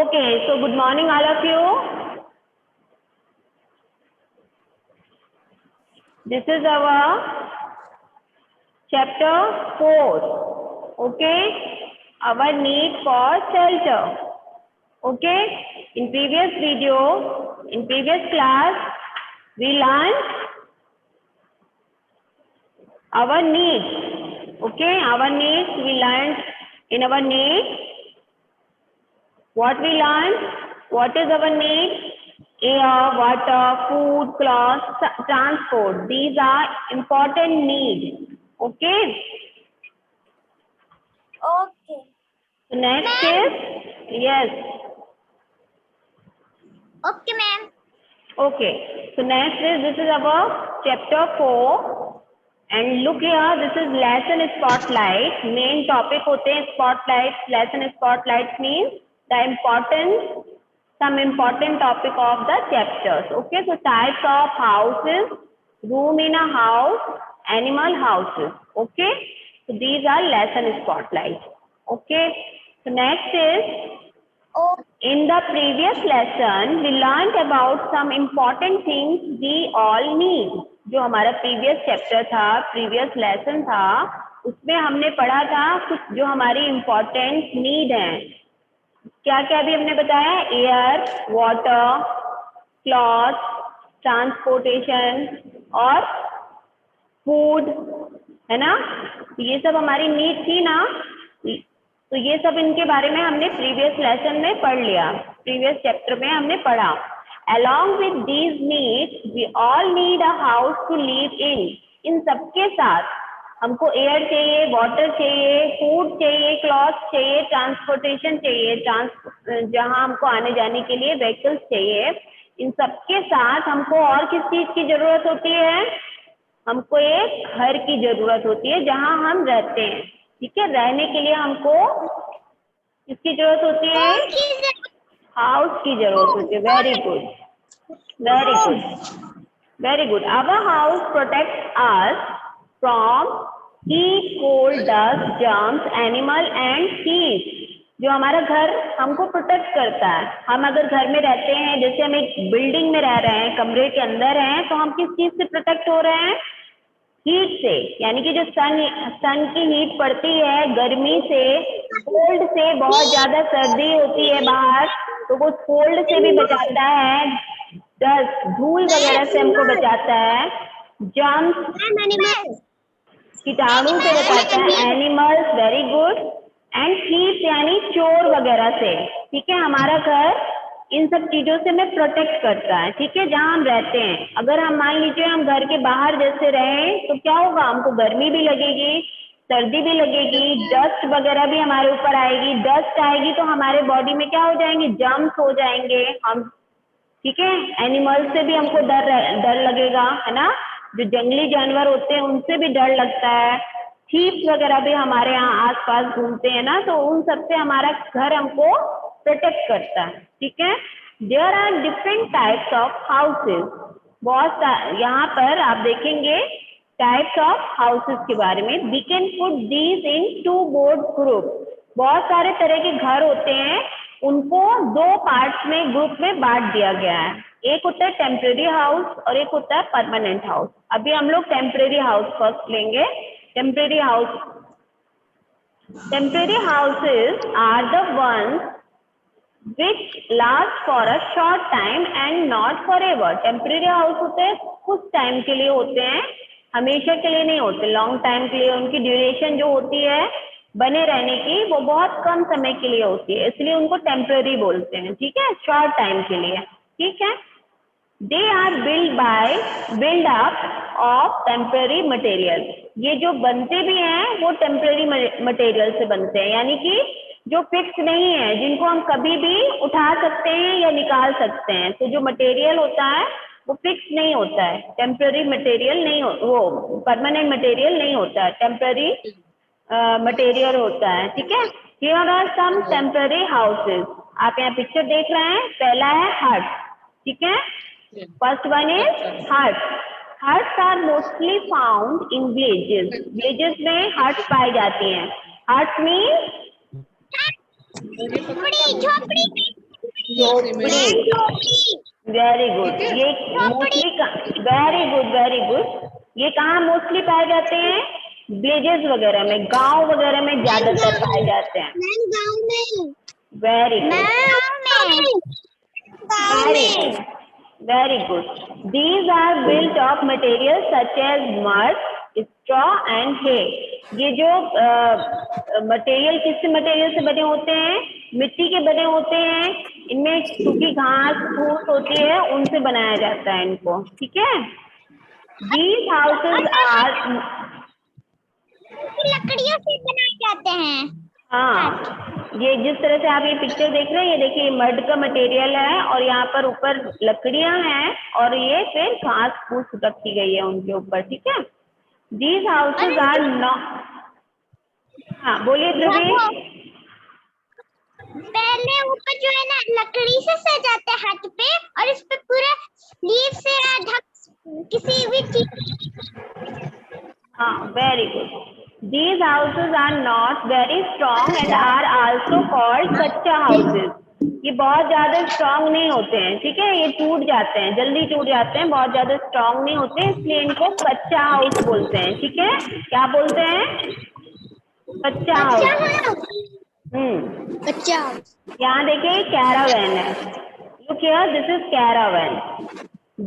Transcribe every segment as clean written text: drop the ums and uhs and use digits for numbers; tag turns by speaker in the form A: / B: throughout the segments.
A: Okay, so good morning all of you. This is our chapter 4. Okay, our need for shelter. Okay, in previous video, in previous class, we learned our needs. Okay, our needs we learned in our needs. What we learned? What is our need? Air, water, food, clothes, transport. These are important needs. Okay.
B: Okay.
A: So next is yes.
B: Okay, ma'am.
A: Okay. So next is this is our chapter 4. And look here, this is lesson spotlight. Main topic होते हैं spotlight. Lesson spotlight means the importance, some important topic of the chapters. Okay, so types of houses, room in a house, animal houses. Okay, so these are lesson spotlight. Okay, so next is
B: Oh,
A: in the previous lesson, we learned about some important things we all need. जो हमारा previous chapter था, previous lesson था, उसमें हमने पढ़ा था कुछ जो हमारी important need हैं. क्या क्या अभी हमने बताया? एयर, वाटर, क्लॉथ, ट्रांसपोर्टेशन और फूड, है ना? तो ये सब हमारी नीड थी ना. तो ये सब इनके बारे में हमने प्रीवियस लेसन में पढ़ लिया, प्रीवियस चैप्टर में हमने पढ़ा. Along with these needs, we all need a house to live in. इन सबके साथ हमको एयर चाहिए, वाटर चाहिए, फूड चाहिए, क्लॉथ चाहिए, ट्रांसपोर्टेशन चाहिए, जहाँ हमको आने जाने के लिए व्हीकल्स चाहिए. इन सबके साथ हमको और किस चीज की जरूरत होती है? हमको एक घर की जरूरत होती है जहाँ हम रहते हैं. ठीक है, रहने के लिए हमको किसकी जरूरत होती है? हाउस की जरूरत होती है. Very good, very good, very good. Our house protect us from heat, cold, dust, germs, animal and heat. जो हमारा घर हमको प्रोटेक्ट करता है. हम अगर घर में रहते हैं, जैसे हम एक बिल्डिंग में रह रहे हैं, कमरे के अंदर हैं, तो हम किस चीज से प्रोटेक्ट हो रहे हैं? हीट से. यानी कि जो सन की हीट पड़ती है, गर्मी से, कोल्ड से, बहुत ज्यादा सर्दी होती है बाहर, तो वो कोल्ड से भी बचाता है. डस्ट, धूल वगैरह से हमको बचाता है. जर्म्स, कीटाणु से बचाता है. Animals, very good. And heat यानी चोर वगैरह से. ठीक है, हमारा घर इन सब चीजों से हमें प्रोटेक्ट करता है. ठीक है, जहाँ हम रहते हैं. अगर हम मान लीजिए हम घर के बाहर जैसे रहें तो क्या होगा? हमको गर्मी भी लगेगी, सर्दी भी लगेगी, डस्ट वगैरह भी हमारे ऊपर आएगी. डस्ट आएगी तो हमारे बॉडी में क्या हो जाएंगे? जर्म्स हो जाएंगे हम. ठीक है, एनिमल से भी हमको डर लगेगा, है ना? जो जंगली जानवर होते हैं उनसे भी डर लगता है. थीप्स वगैरह भी हमारे यहाँ आसपास घूमते हैं ना, तो उन सबसे हमारा घर हमको प्रोटेक्ट करता है. ठीक है, there are different types of houses. बहुत यहाँ पर आप देखेंगे टाइप्स ऑफ हाउसेस के बारे में. We can put these in two broad group. बहुत सारे तरह के घर होते हैं, उनको दो पार्ट्स में, ग्रुप में बांट दिया गया है. एक होता है टेम्परेरी हाउस और एक होता है परमानेंट हाउस. अभी हम लोग टेम्परेरी हाउस फर्स्ट लेंगे. Temporary house, temporary houses are the ones which last for a short time and not forever. Temporary house होते हैं कुछ टाइम के लिए होते हैं, हमेशा के लिए नहीं होते. लॉन्ग टाइम के लिए उनकी ड्यूरेशन जो होती है बने रहने की, वो बहुत कम समय के लिए होती है, इसलिए उनको टेम्परेरी बोलते हैं. ठीक है, शॉर्ट टाइम के लिए. ठीक है, they are build up of temporary material. ये जो बनते भी हैं वो टेम्परेरी मटेरियल से बनते हैं, यानी कि जो फिक्स नहीं है, जिनको हम कभी भी उठा सकते हैं या निकाल सकते हैं. तो जो मटेरियल होता है वो फिक्स नहीं होता है. टेम्परेरी मटेरियल नहीं वो परमानेंट मटेरियल नहीं होता है, टेम्परेरी मटेरियल होता है. ठीक है, here are some temporary houses. आप यहाँ पिक्चर देख रहे हैं. पहला है हट. ठीक है, first one is hut. Huts are mostly found in villages. Villages में हट्स पाई जाती हैं. हट्स मीन
B: झोपड़ी.
A: झोपड़ी। Very good. ये मोस्टली वेरी गुड। ये कहाँ मोस्टली पाए जाते हैं? विलेजेस वगैरह में, गांव वगैरह में ज्यादातर पाए जाते हैं।
B: गाँव में।
A: Very good, very good, very good. These are built of materials such as mud, straw and hay. ये जो मटेरियल किस मटेरियल से बने होते हैं? मिट्टी के बने होते हैं। इनमें सूखी घास फूस होती है, उनसे बनाया जाता है इनको, ठीक है। These houses are
B: लकड़ियों से बनाए जाते हैं।
A: हाँ, ये जिस तरह से आप ये पिक्चर देख रहे हैं, ये देखिए मड का मटेरियल है और यहाँ पर ऊपर लकड़ियां हैं और ये फिर घास फूस रखी गई है उनके ऊपर, ठीक है। These houses are not, हाँ बोलिए ध्रुवी।
B: पहले ऊपर जो है ना लकड़ी से सजाते हैं हाथ पे, और इस पे पूरा लीफ से ढक किसी भी चीज।
A: हाँ, very good. These houses are not very strong and are also called कच्चा houses. ये बहुत ज्यादा स्ट्रांग नहीं होते हैं, ठीक है। ये टूट जाते हैं, जल्दी टूट जाते हैं, बहुत ज्यादा स्ट्रांग नहीं होते, इसलिए इनको कच्चा हाउस बोलते हैं, ठीक है। क्या बोलते हैं? कच्चा हाउस।
B: कच्चा।
A: यहाँ देखिए कैरावैन है। Look here, this is caravan.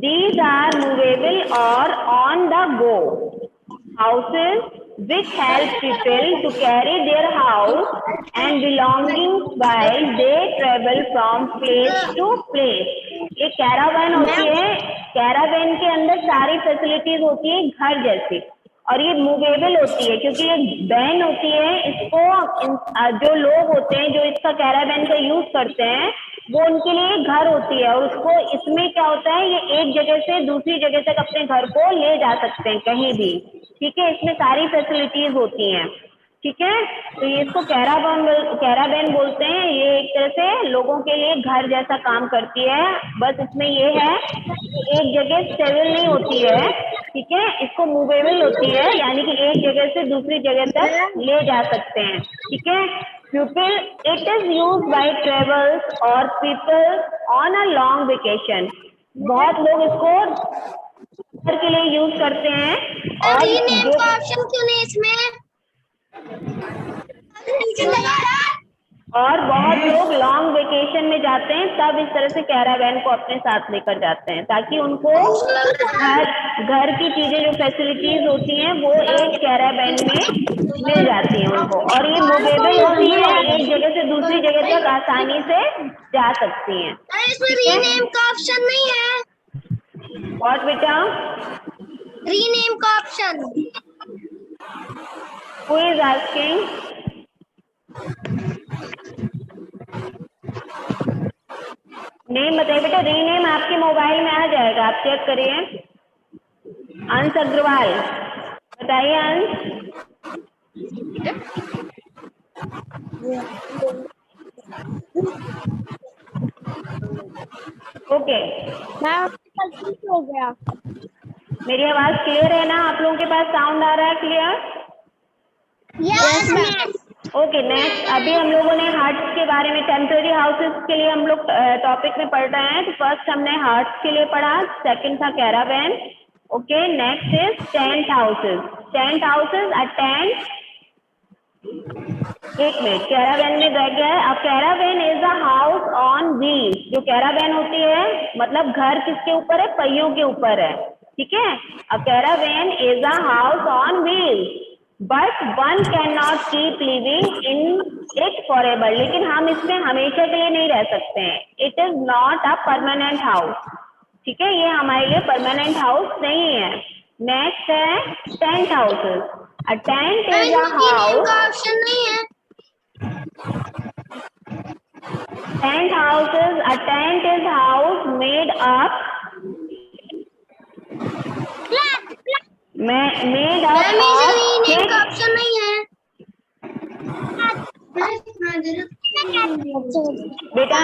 A: These are movable or on the go houses which help people to carry their house and belongings while they travel from place to place. ये Caravan होती है। Caravan के अंदर सारी facilities होती है घर जैसी, और ये मूवेबल होती है क्योंकि ये वैन होती है। इसको जो लोग होते हैं जो इसका कैरावैन का यूज करते हैं, वो उनके लिए घर होती है। और उसको इसमें क्या होता है, ये एक जगह से दूसरी जगह तक अपने घर को ले जा सकते हैं कहीं भी, ठीक है। इसमें सारी फैसिलिटीज होती हैं, ठीक है। तो ये इसको कैरावैन बोलते हैं। ये एक तरह से लोगों के लिए घर जैसा काम करती है। बस इसमें ये है कि एक जगह स्टेबल नहीं होती है, ठीक है। इसको मूवेबल होती है, यानी कि एक जगह से दूसरी जगह तक ले जा सकते हैं, ठीक है। Pupil, it is used by travelers or people on a long vacation. बहुत लोग इसको सफर के लिए यूज करते हैं। और जो
B: ऑप्शन क्यों नहीं इसमें?
A: और बहुत लोग लॉन्ग वेकेशन में जाते हैं, तब इस तरह से कैरावैन को अपने साथ लेकर जाते हैं, ताकि उनको घर की चीजें जो फैसिलिटीज होती हैं वो एक कैरावैन में मिल जाती हैं उनको। और ये मूवेबल होती है, एक जगह से दूसरी जगह तक आसानी से जा सकती हैं।
B: इसमें रीनेम का ऑप्शन नहीं है।
A: और बेटा
B: रीनेम का option.
A: Who is asking? Name बताइए बेटा। रीनेम आपके मोबाइल में आ जाएगा, आप चेक करिए। अंश अग्रवाल बताइए। अंश ओके।
B: हो गया।
A: मेरी आवाज क्लियर है ना? आप लोगों के पास साउंड आ रहा है clear?
B: Yes ma'am.
A: Okay, next अभी हम लोगों ने हट्स के बारे में, टेम्पररी हाउसेस के लिए हम लोग टॉपिक में पढ़ रहे हैं। तो फर्स्ट हमने हट्स के लिए पढ़ा, सेकंड था Caravan. Okay, next is tent houses. Tent houses, a tent, एक मिनट, कैरावैन में रह गया है। अब Caravan is a house on wheels. जो कैरावैन होती है मतलब घर किसके ऊपर है? पहियों के ऊपर है, ठीक है। A caravan is a house on wheels but one can not keep living in it forever. लेकिन हम इसमें हमेशा के लिए नहीं रह सकते हैं। It is not a permanent house, ठीक है। ये हमारे लिए परमानेंट हाउस नहीं है। नेक्स्ट है tent houses. A tent is a house,
B: option नहीं है।
A: Tent houses, a tent is house made up, made up of,
B: option नहीं है।
A: बेटा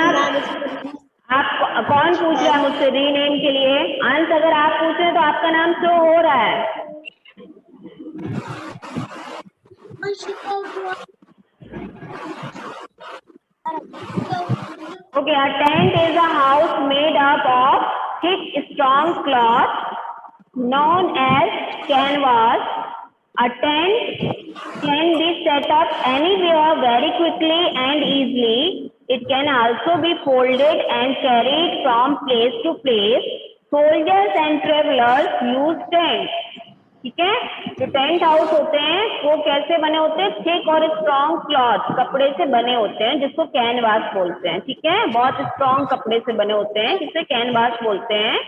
A: आप कौन पूछ रहा है मुझसे रीनेम के लिए? अंश, अगर आप पूछ रहे हैं तो आपका नाम शो हो रहा है। Okay, Okay, a tent is a house made up of thick, strong cloth known as canvas. A tent can be set up anywhere very quickly and easily. It can also be folded and carried from place to place. Soldiers and travelers use tents. ठीक है, जो tent house होते हैं वो कैसे बने होते हैं? थिक और स्ट्रॉन्ग क्लॉथ, कपड़े से बने होते हैं जिसको कैनवास बोलते हैं। ठीक है, बहुत स्ट्रॉन्ग कपड़े से बने होते हैं जिसे कैनवास बोलते हैं।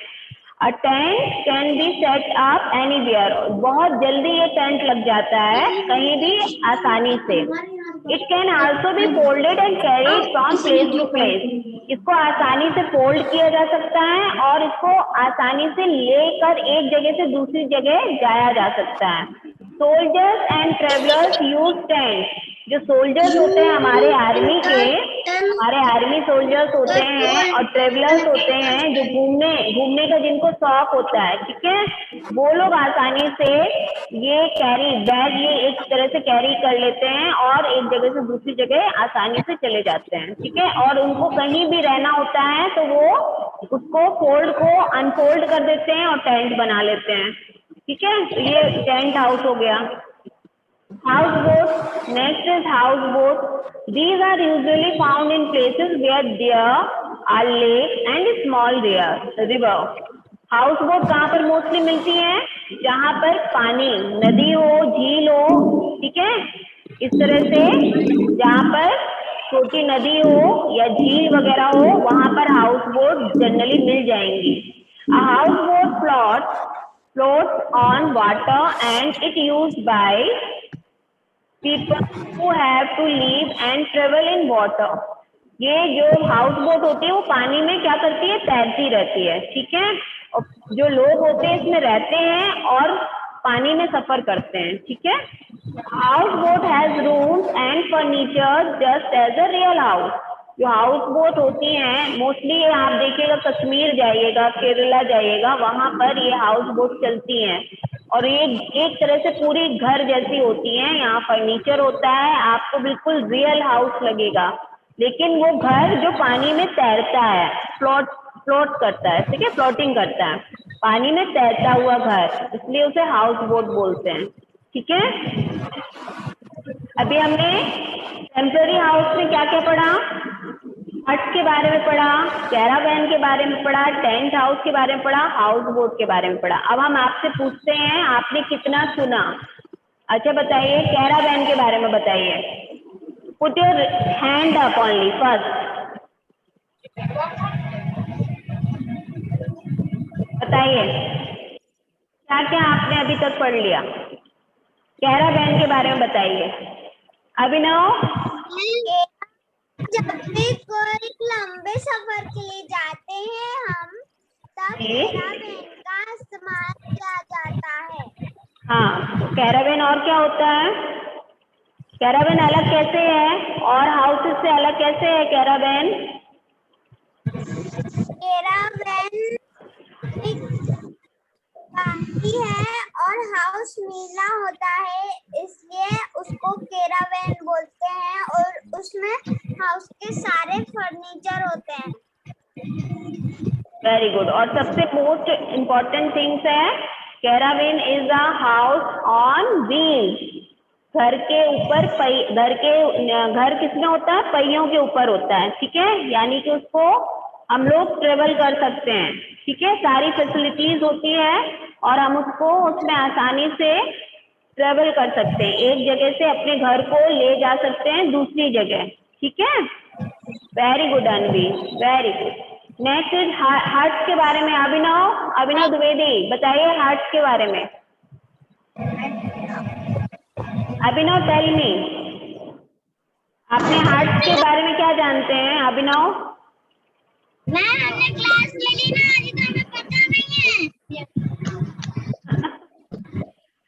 A: A tent can be set up anywhere, बहुत जल्दी ये टेंट लग जाता है कहीं भी आसानी से। It can also be folded and carried from place to place, इसको आसानी से फोल्ड किया जा सकता है और इसको आसानी से लेकर एक जगह से दूसरी जगह जाया जा सकता है। Soldiers and travellers use tent, जो सोल्जर्स होते हैं हमारे आर्मी सोल्जर्स होते हैं और ट्रेवलर्स होते हैं जो घूमने का जिनको शौक होता है, ठीक है, वो लोग आसानी से ये बैग ये एक तरह से कैरी कर लेते हैं और एक जगह से दूसरी जगह आसानी से चले जाते हैं। ठीक है, और उनको कहीं भी रहना होता है तो वो उसको फोल्ड को अनफोल्ड कर देते हैं और टेंट बना लेते हैं। ठीक है, तो ये टेंट हाउस हो गया। Houseboat, next is houseboat. These are usually found in places where there are lakes and small river. Houseboat कहाँ पर मोस्टली मिलती है? जहाँ पर पानी, नदी हो, झील हो, ठीक है, इस तरह से जहाँ पर छोटी नदी हो या झील वगैरह हो वहाँ पर हाउसबोट जनरली मिल जाएंगी। A houseboat floats on water and it used by people who have to live and travel in water. ये जो हाउस बोट होती है वो पानी में क्या करती है? तैरती रहती है। ठीक है, और जो लोग होते हैं इसमें रहते हैं और पानी में सफर करते हैं। ठीक है, house boat has rooms and furniture just as a real house. जो हाउस बोट होती हैं मोस्टली आप देखिएगा कश्मीर जाइएगा, केरला जाइएगा, वहां पर ये हाउस बोट चलती हैं और ये एक तरह से पूरी घर जैसी होती हैं। यहाँ फर्नीचर होता है, आपको बिल्कुल रियल हाउस लगेगा, लेकिन वो घर जो पानी में तैरता है, फ्लोट करता है। ठीक है, फ्लोटिंग करता है, पानी में तैरता हुआ घर, इसलिए उसे हाउस बोट बोलते हैं। ठीक है, अभी हमने टेम्पररी हाउस में क्या क्या पढ़ा? हट के बारे में पढ़ा, कैरावैन के बारे में पढ़ा, टेंट हाउस के बारे में पढ़ा, हाउस बोट के बारे में पढ़ा। अब हम आपसे पूछते हैं आपने कितना सुना? अच्छा बताइए, कैरावैन के बारे में बताइए। Put your hand up only first, बताइए क्या क्या आपने अभी तक पढ़ लिया? कैरावैन के बारे में बताइए। अभिनव,
B: जब भी कोई लंबे सफर के लिए जाते हैं हम, तब कैरावैन का इस्तेमाल किया जाता है।
A: हाँ, कैरावैन और क्या होता है? कैरावैन अलग कैसे है और हाउसेस से अलग कैसे है कैरावैन?
B: कैरावैन काली है और हाउस नीला होता है, इसलिए उसको कैरावैन बोलते हैं और उसमें हाउस के सारे फर्नीचर होते हैं।
A: Very good. और सबसे मोस्ट इम्पोर्टेंट थिंग्स है, Caravan is a house on wheels. घर के ऊपर घर किसमें होता है? पहियों के ऊपर होता है। ठीक है, यानी कि उसको हम लोग ट्रेवल कर सकते हैं। ठीक है, सारी फैसिलिटीज होती है और हम उसमें आसानी से ट्रेवल कर सकते हैं, एक जगह से अपने घर को ले जा सकते हैं दूसरी जगह। ठीक है, very good Anvi, very good. Next is hearts के बारे में। अभिनव द्विवेदी बताइए हार्ट्स के बारे में। अभिनव टेल मी, आपने हार्ट्स के बारे में क्या जानते हैं? अभिनव,
B: हमने क्लास ले ली ना, अभी तो हमें पता नहीं है।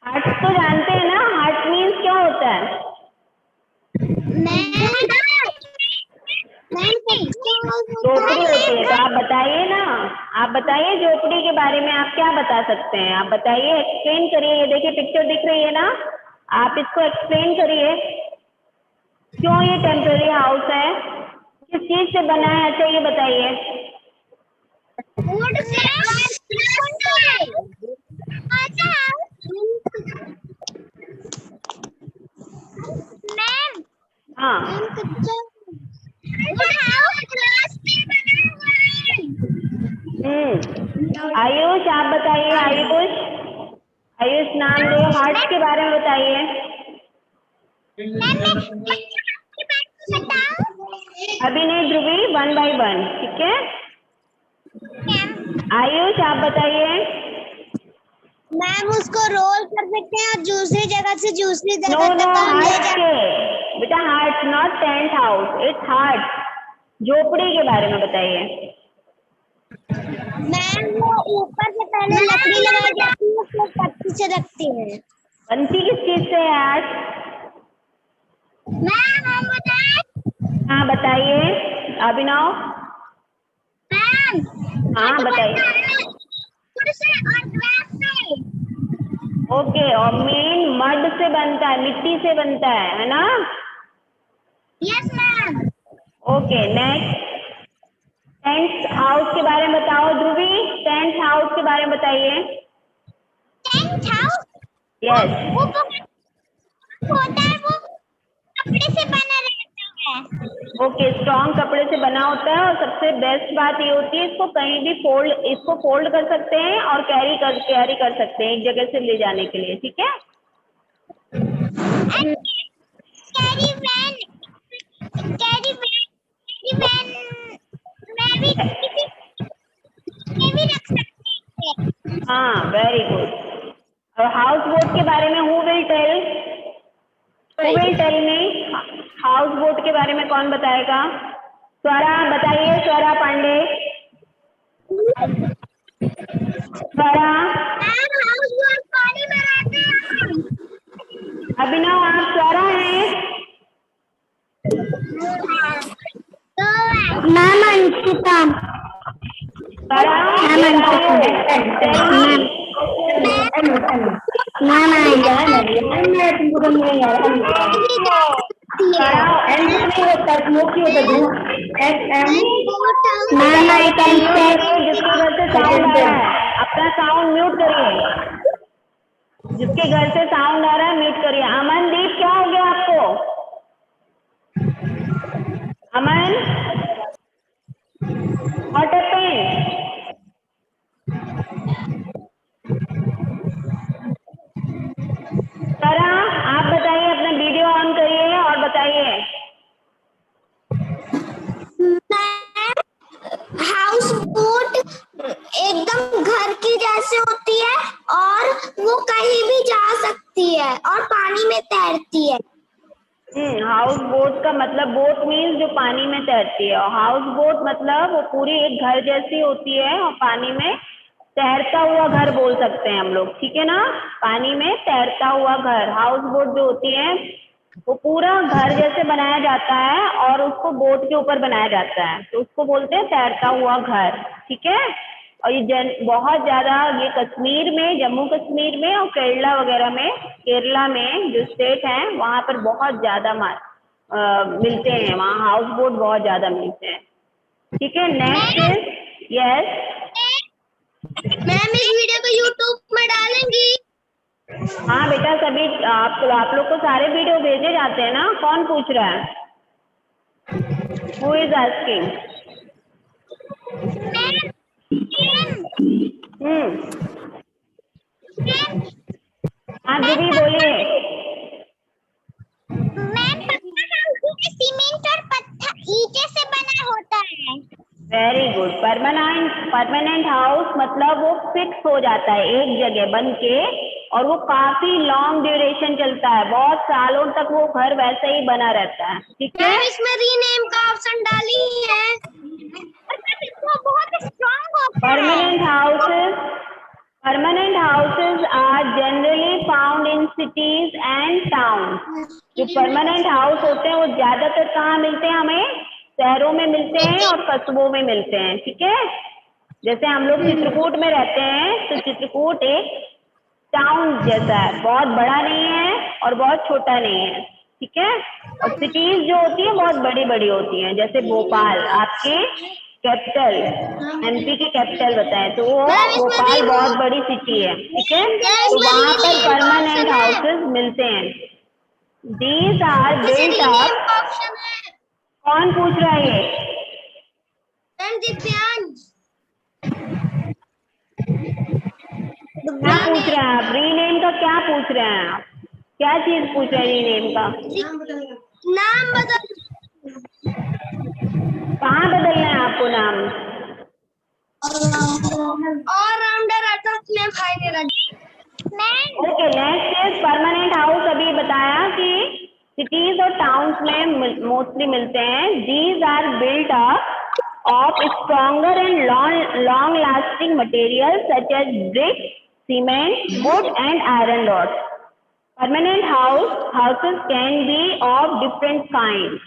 A: हार्ट्स तो जानते हैं ना, हार्ट मीन्स क्या होता है? झोपड़ी होती है, तो आप बताइए ना, आप बताइए झोपड़ी के बारे में आप क्या बता सकते हैं? आप बताइए, एक्सप्लेन करिए। ये देखिए पिक्चर दिख रही है ना, आप इसको एक्सप्लेन करिए क्यों ये टेम्पररी हाउस है, किस चीज से बना है? अच्छा ये बताइए।
B: Would say. मैम
A: हाँ आयुष आप बताइए। आयुष, आयुष नाम लो, हार्ट के बारे में बताइए। अभी नहीं ध्रुवी, 1 by 1, ठीक है। आयुष आप बताइए।
B: मैम उसको रोल कर सकते हैं और दूसरी जगह से दूसरी
A: नो
B: जगह
A: नो,
B: तक हम ले
A: हार्ट के बेटा, heart not tent house, its heart. झोपड़ी के बारे में बताइए।
B: मैम वो ऊपर से पहले लकड़ी लगाई जाती है फिर पत्ती से रखती है।
A: बनती किस चीज से है यार?
B: मैम हम बताएं?
A: हाँ बताइए अभिनव।
B: मैम
A: हाँ बताइए। ओके, और मेन मड से बनता है, मिट्टी से बनता है ना?
B: Yes ma'am.
A: Okay next, tent house के बारे में बताओ ध्रुवी। टेंट हाउस के बारे में बताइए।
B: Tent house
A: yes.
B: वो होता है, वो कपड़े से बना रहता है।
A: ओके, स्ट्रॉन्ग कपड़े से बना होता है और सबसे बेस्ट बात ये होती है इसको कहीं भी इसको फोल्ड कर सकते हैं और कैरी कर सकते हैं एक जगह से ले जाने के लिए, ठीक है।
B: कैरी वैन में भी किसी में भी रख सकते हैं।
A: हाँ वेरी गुड। और हाउस बोट के बारे में who will tell me? House boat के बारे में कौन बताएगा? स्वरा बताइए, स्वरा पांडे। स्वरा।
B: हाउस बोट पानी में रहते हैं।
A: अभिनव आप स्वरा हैं?
B: मैम अंकिता।
A: स्वरा जिसके घर से साउंड आ रहा है अपना साउंड म्यूट करिए। जिसके घर से साउंड आ रहा है म्यूट करिए। अमनदीप क्या हो गया आपको? अमन व्हाट हैपेंड? सरा आप बताइए, अपना वीडियो ऑन करिए और बताइए।
B: हाउस बोट एकदम घर की जैसे होती है और वो कहीं भी जा सकती है और पानी में तैरती है।
A: हाउस बोट का मतलब, बोट मीन्स जो पानी में तैरती है, और हाउस बोट मतलब वो पूरी एक घर जैसी होती है और पानी में तैरता हुआ घर बोल सकते हैं हम लोग, ठीक है ना। पानी में तैरता हुआ घर, हाउस बोट जो होती है वो पूरा घर जैसे बनाया जाता है और उसको बोट के ऊपर बनाया जाता है, तो उसको बोलते हैं तैरता हुआ घर, ठीक है। और ये बहुत ज्यादा ये कश्मीर में, जम्मू कश्मीर में और केरला वगैरह में, केरला में जो स्टेट है वहां पर बहुत ज्यादा मिलते हैं, वहाँ हाउस बोट बहुत ज्यादा मिलते हैं, ठीक है। नेक्स्ट इज यस
B: मैम इस वीडियो को यूट्यूब में डालेंगी?
A: हाँ बेटा, सभी आप लोग को सारे वीडियो भेजे जाते हैं ना। कौन पूछ रहा है? Who is asking? हाँ दीदी बोलिए।
B: सीमेंट और पत्थर ईंटे से बना होता है।
A: Very good. परमानेंट हाउस मतलब वो फिक्स हो जाता है एक जगह बन के, और वो काफी लॉन्ग ड्यूरेशन चलता है, बहुत सालों तक वो घर वैसे ही बना रहता है, ठीक है।
B: इसमें रीनेम का ऑप्शन डाली है और बहुत स्ट्रांग होता है।
A: Permanent houses are generally found in cities and towns. जो परमानेंट हाउस होते हैं वो ज्यादातर कहाँ मिलते हैं? हमें शहरों में मिलते हैं और कस्बों में मिलते हैं, ठीक है। जैसे हम लोग चित्रकूट में रहते हैं तो चित्रकूट एक टाउन जैसा है, बहुत बड़ा नहीं है और बहुत छोटा नहीं है, ठीक है। और सिटीज जो होती है बहुत बड़ी बड़ी होती हैं, जैसे भोपाल आपके कैपिटल, एमपी की कैपिटल बताएं तो वो भोपाल बहुत बड़ी सिटी है, ठीक है। तो वहां पर परमानेंट हाउसेस मिलते हैं। These are built up.
B: Option है
A: कौन पूछ रहा है ये?
B: दिव्यांश।
A: क्या पूछ रहे हैं आप? रीनेम का क्या पूछ रहे हैं आप? क्या चीज पूछ रहे हैं रीनेम का?
B: नाम बदल।
A: कहाँ बदलना है आपको नाम?
B: ऑलराउंडर अटक ने final.
A: Okay, next is permanent house. अभी बताया कि सिटीज और टाउन्स में मोस्टली मिलते हैं। These are built up of stronger and long lasting material such as brick, cement, wood and iron rod. Permanent houses can be of different kind.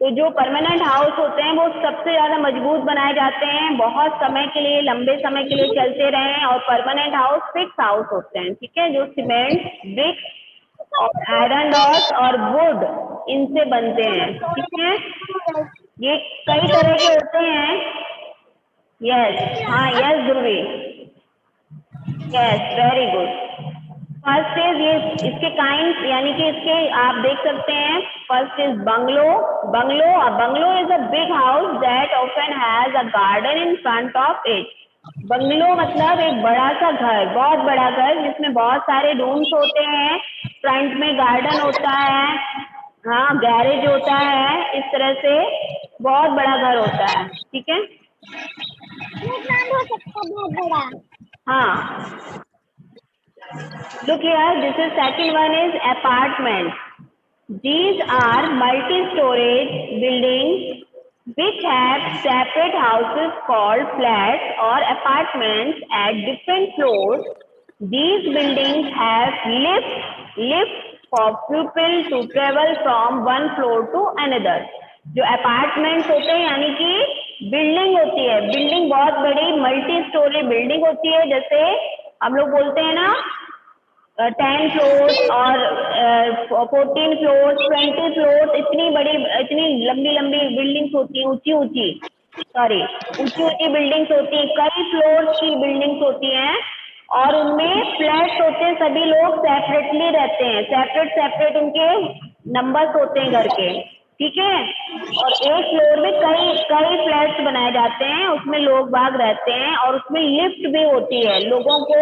A: तो जो permanent house होते हैं वो सबसे ज्यादा मजबूत बनाए जाते हैं, बहुत समय के लिए, लंबे समय के लिए चलते रहे। और परमानेंट हाउस फिक्स हाउस होते हैं, ठीक है, जो सीमेंट, ब्रिक्स और आयरन रॉड्स और वुड इनसे बनते हैं, ठीक है। ये कई तरह के होते हैं। यस, हाँ, yes Dhubri, yes, very good. First is ये, इसके काइंड यानी कि इसके आप देख सकते हैं। First is bungalow. Bungalow is a big house that often has a garden in front of it. Bungalow मतलब एक बड़ा सा घर, बहुत बड़ा घर जिसमें बहुत सारे रूम्स होते हैं, फ्रंट में गार्डन होता है, हाँ, गैरेज होता है, इस तरह से बहुत बड़ा घर होता है, ठीक है।
B: हो सकता है बहुत बड़ा।
A: हाँ, look here, this is second one is apartment. These are multi-storage buildings which have separate houses called flats or apartments at different floors. These buildings have lifts for people to travel from one floor to another. जो apartments होते हैं यानी कि building होती है, building बहुत बड़ी multi storey building होती है, जैसे हम लोग बोलते हैं ना 10 फ्लोर्स और 14 फ्लोर्स, 20 फ्लोर्स, इतनी बड़ी, इतनी लंबी लंबी बिल्डिंग्स होती हैं, ऊंची ऊंची, सॉरी, ऊंची ऊंची बिल्डिंग्स होती हैं, कई फ्लोर्स की बिल्डिंग्स होती हैं। और उनमें फ्लैट्स होते हैं, सभी लोग सेपरेटली रहते हैं, सेपरेट सेपरेट उनके नंबर्स होते हैं घर के, ठीक है। और एक फ्लोर में कई कई फ्लैट्स बनाए जाते हैं, उसमें लोग बाग रहते हैं, और उसमें लिफ्ट भी होती है। लोगों को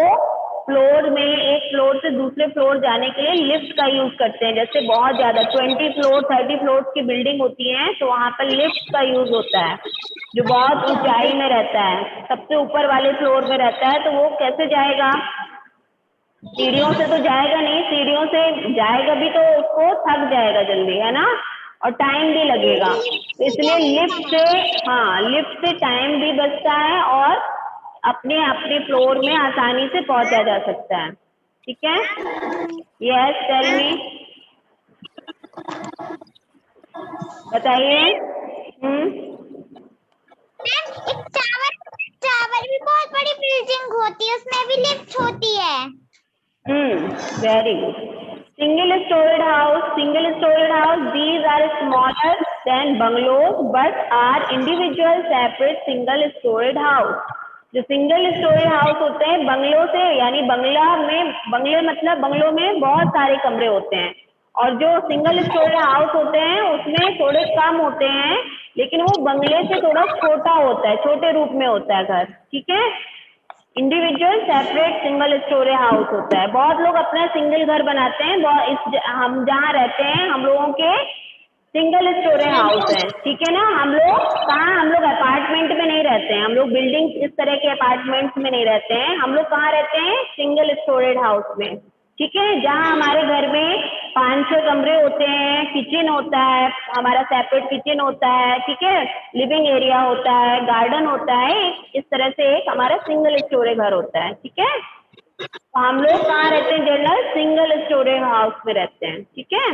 A: फ्लोर में, एक फ्लोर से दूसरे फ्लोर जाने के लिए लिफ्ट का यूज करते हैं। जैसे बहुत ज्यादा 20 फ्लोर 30 फ्लोर की बिल्डिंग होती है तो वहां पर लिफ्ट का यूज होता है। जो बहुत ऊंचाई में रहता है, सबसे ऊपर वाले फ्लोर में रहता है, तो वो कैसे जाएगा? सीढ़ियों से तो जाएगा नहीं, सीढ़ियों से जाएगा भी तो उसको थक जाएगा जल्दी, है ना, और टाइम भी लगेगा। तो इसलिए लिफ्ट से, हाँ, लिफ्ट से टाइम भी बचता है और अपने अपने फ्लोर में आसानी से पहुंचा जा सकता है, ठीक है। यस, टेल मी, बताइए।
B: एक टावर, टावर भी बहुत बड़ी बिल्डिंग होती है, उसमें भी लिफ्ट होती है।
A: Very good. Single storeyed house, these are smaller than bungalows but are individual separate single stored house। जो सिंगल स्टोरेज हाउस होते हैं बंगलो से, यानी बंगला में, बंगले मतलब बंगलो में बहुत सारे कमरे होते हैं, और जो सिंगल स्टोरेज हाउस होते हैं उसमें थोड़े कम होते हैं, लेकिन वो बंगले से थोड़ा छोटा होता है, छोटे रूप में होता है घर, ठीक है। Individual separate single storey house होता है। बहुत लोग अपना सिंगल घर बनाते हैं, हम जहाँ रहते हैं हम लोगों के सिंगल स्टोरी हाउस है, ठीक है ना। हम लोग अपार्टमेंट में नहीं रहते हैं, हम लोग बिल्डिंग इस तरह के अपार्टमेंट्स में नहीं रहते हैं, हम लोग कहाँ रहते हैं? सिंगल स्टोरेड हाउस में, ठीक है। जहाँ हमारे घर में 5-6 कमरे होते हैं, किचन होता है, हमारा सेपरेट किचन होता है, ठीक है, लिविंग एरिया होता है, गार्डन होता है, इस तरह से एक हमारा सिंगल स्टोरेज घर होता है, ठीक है। तो हम लोग कहाँ रहते हैं? जनरल सिंगल स्टोरेज हाउस में रहते हैं, ठीक है।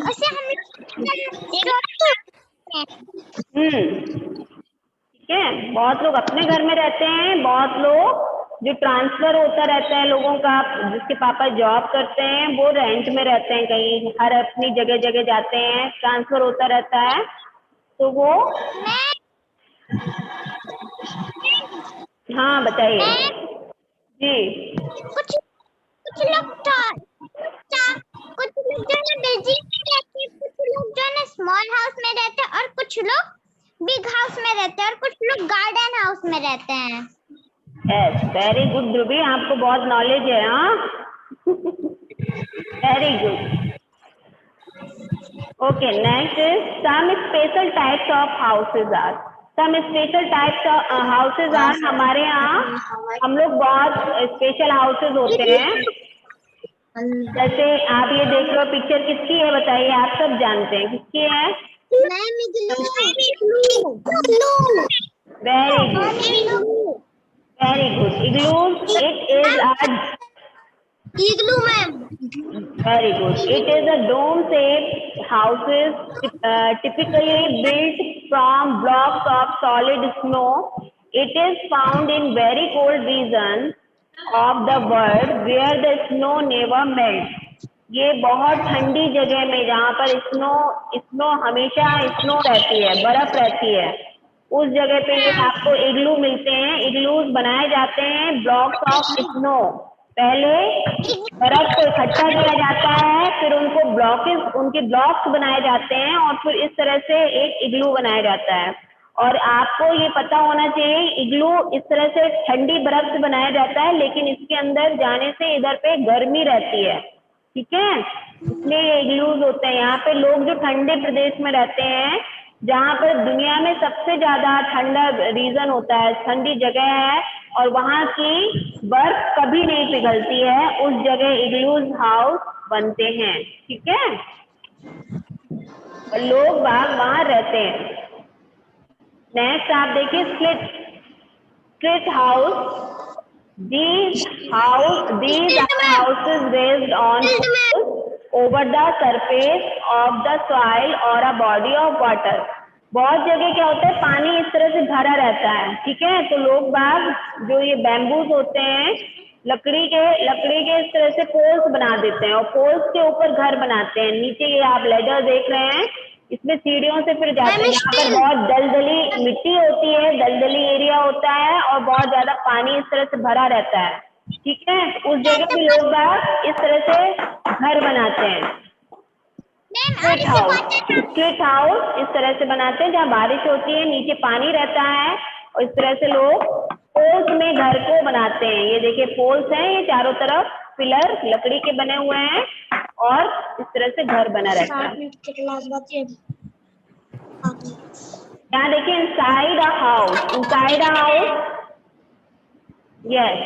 B: उसे हम
A: ठीक है, बहुत लोग अपने घर में रहते हैं, बहुत लोग जो ट्रांसफर होता रहता है लोगों का, जिसके पापा जॉब करते हैं वो रेंट में रहते हैं, कहीं हर अपनी जगह जगह जाते हैं, ट्रांसफर होता रहता है, तो वो हाँ बताइए जी।
B: कुछ कुछ लोग कुछ लोग जो है बिल्डिंग में रहते हैं, कुछ लोग जो है स्मॉल हाउस में रहते हैं, और कुछ लोग बिग हाउस में रहते हैं, और कुछ लोग गार्डन हाउस में रहते हैं।
A: यस, वेरी गुड ध्रुवी, आपको बहुत नॉलेज है। हाँ very good. Okay, next is some special types of houses are. Some special types of houses are, हमारे यहाँ हम लोग बहुत स्पेशल हाउसेज होते हैं। जैसे आप ये देख लो, पिक्चर किसकी है बताइए, आप सब जानते हैं किसकी है। Very good, very good, igloo. It is a
B: igloo ma'am.
A: very good. It is a dome-shaped houses typically built from blocks of solid snow. It is found in very cold regions of the world where the snow never melts. ये बहुत ठंडी जगह में जहाँ पर snow हमेशा snow रहती है, बर्फ रहती है, उस जगह पे ये आपको इग्लू मिलते हैं। इग्लूज बनाए जाते हैं ब्लॉक्स ऑफ स्नो। पहले बर्फ को इकट्ठा किया जाता है, फिर उनके ब्लॉक्स बनाए जाते हैं, और फिर इस तरह से एक इग्लू बनाया जाता है। और आपको ये पता होना चाहिए, इग्लू इस तरह से ठंडी बर्फ से बनाया जाता है, लेकिन इसके अंदर जाने से इधर पे गर्मी रहती है, ठीक है, इसलिए ये इग्लूज होते हैं। यहाँ पे लोग जो ठंडे प्रदेश में रहते हैं, जहाँ पर दुनिया में सबसे ज्यादा ठंडा रीजन होता है, ठंडी जगह है, और वहाँ की बर्फ कभी नहीं पिघलती है, उस जगह इग्लूज हाउस बनते हैं, ठीक है, और लोग बाग वहाँ रहते हैं। नेक्स्ट आप देखिए slit house. These are houses raised on poles over the surface of the soil or a body of water. बहुत जगह क्या होता है, पानी इस तरह से भरा रहता है, ठीक है, तो लोग बाग जो ये बैम्बूज होते हैं, लकड़ी के इस तरह से पोल्स बना देते हैं, और पोल्स के ऊपर घर बनाते हैं। नीचे ये आप लेडर देख रहे हैं, इसमें सीढ़ियों से फिर जाते हैं, यहाँ पर बहुत दलदली मिट्टी होती है, दलदली एरिया होता है, और बहुत ज्यादा पानी इस तरह से भरा रहता है, ठीक है, उस जगह पे लोग बाग इस तरह से घर बनाते हैं। स्ट्रीट हाउस इस तरह से बनाते हैं, जहाँ बारिश होती है, नीचे पानी रहता है, और इस तरह से लोग पोल्स में घर को बनाते हैं। ये देखिए पोल्स हैं, ये चारों तरफ पिलर लकड़ी के बने हुए हैं, और इस तरह से घर बना रहता है। यहाँ देखिए inside a house, yes,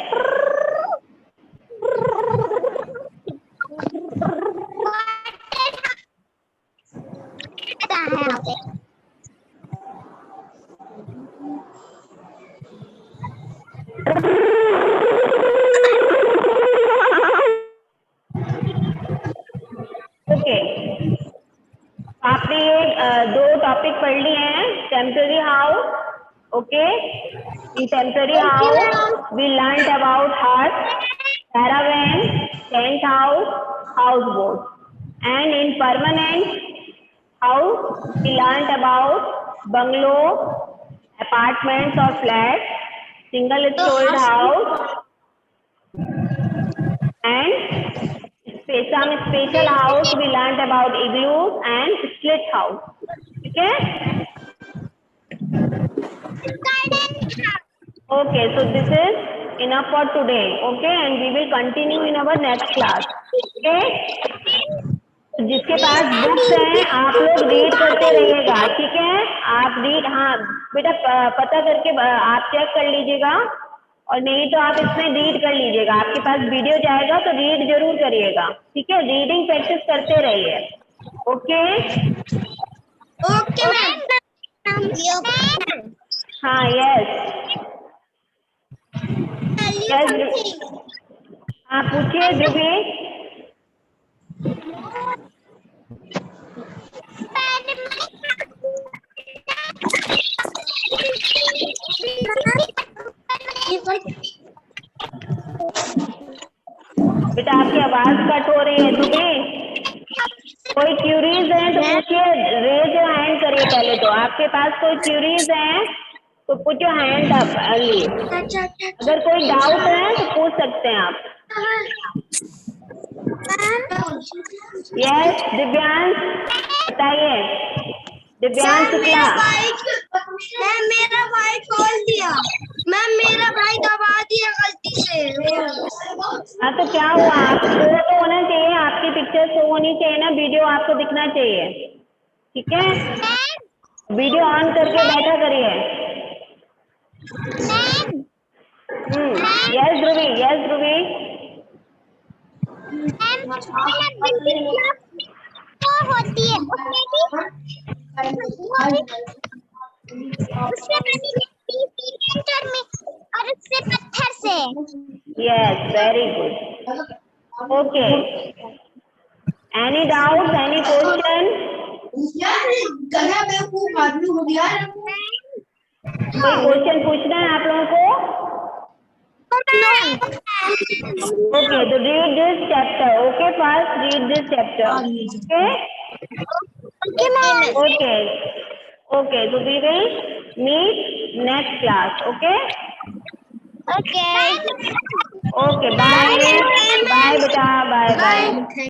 A: okay, आपने ये दो टॉपिक पढ़ लिए हैं, temporary house, okay, in temporary house we learn about hut, caravan, tent house, house boat, and in permanent house we learn about bungalow, apartments और flat, single storied house, and some special house we learned about igloos and split house, ठीक है, okay, so this is enough for today, okay, and we will continue in our next class, okay, जिसके पास books हैं आप लोग read करते रहिएगा, ठीक है, आप रीड, हाँ बेटा पता करके आप चेक कर लीजिएगा, और नहीं तो आप इसमें रीड कर लीजिएगा, आपके पास वीडियो जाएगा तो रीड जरूर करिएगा, ठीक है, रीडिंग प्रैक्टिस करते रहिए, ओके,
B: ओके मैम।
A: हाँ यस, हाँ पूछिए ध्रुवी। आवाज कट हो रही है तुम्हें। कोई क्यूरीज है तो पूछिए, रेज योर हैंड करिए पहले। तो आपके पास कोई क्यूरीज है तो put your hand up early. अगर कोई डाउट है तो पूछ सकते हैं आप। यस दिव्यांश बताइए। दिव्यांश शुक्ला।
B: मैम मेरा भाई खोल दिया। मैम मेरा भाई दबा दिया गलती से।
A: हाँ तो क्या हुआ, आप शो तो होना चाहिए, आपकी पिक्चर शो होनी चाहिए ना, वीडियो आपको दिखना चाहिए। ठीक है, वीडियो ऑन करके बैठा करिए। यस ध्रुवी, यस ध्रुवी।
B: होती है उससे बनी सीमेंट और उससे पत्थर से।
A: Yes very good. Okay, any doubt, any question? कोई क्वेश्चन पूछना है आप लोगों को? ओके, तो read this chapter. Okay, first read this chapter. Okay okay okay, so we will meet next class. Okay,
B: Okay.
A: okay, bye bye beta, bye bye.